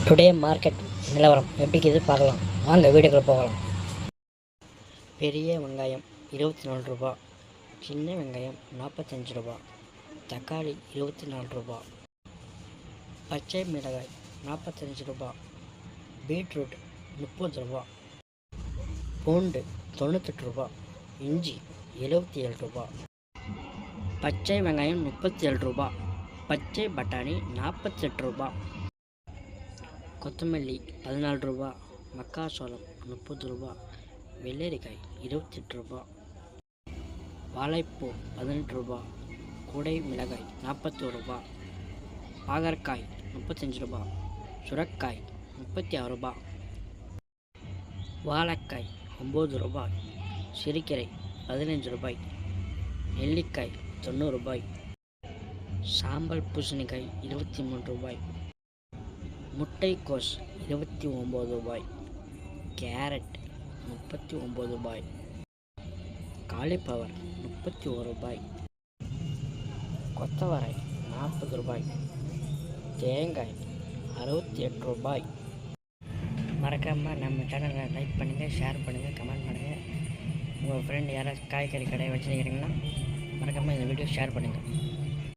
Today market நிலவரம் எப்படிக்குது பார்க்கலாம். வாங்க வீடியோக்குள்ள போகலாம். பெரிய வெங்காயம் 24 ரூபா, சின்ன வெங்காயம் 45 ரூபா, தக்காளி 24 ரூபா, பச்சை மிளகாய் 45 ரூபா, பீட்ரூட் 30 ரூபா, பூண்டு 98 ரூபா, இஞ்சி 77 ரூபா, பச்சை வெங்காயம் 37 ரூபா, பச்சை பட்டாணி 48 ரூபா, கொத்தமல்லி 14 ரூபா, மக்காசோளம் 30 ரூபா, வெள்ளரிக்காய் 28 ரூபா, வாழைப்பூ 18 ரூபா, குடை மிளகாய் 41 ரூபா, பாகற்காய் 35 ரூபா, சுரக்காய் 36 ரூபா, வாழைக்காய் 9 ரூபாய், சிறுகீரை 15 ரூபாய், நெல்லிக்காய் 90 ரூபாய், சாம்பல் பூசணிக்காய் 23 ரூபாய், முட்டைக்கோஸ் 29 ரூபாய், கேரட் 39 ரூபாய், காலிஃப்ளவர் 31 ரூபாய், கொத்தவரை 40 ரூபாய், தேங்காய் 68 ரூபாய். மறக்காமல் நம்ம சேனலை லைக் பண்ணுங்கள், ஷேர் பண்ணுங்கள், கமெண்ட் பண்ணுங்கள். உங்கள் ஃப்ரெண்ட் யாராச்சும் காய்கறி கடை வச்சுருக்கிறீங்கன்னா மறக்காமல் இந்த வீடியோ ஷேர் பண்ணுங்கள்.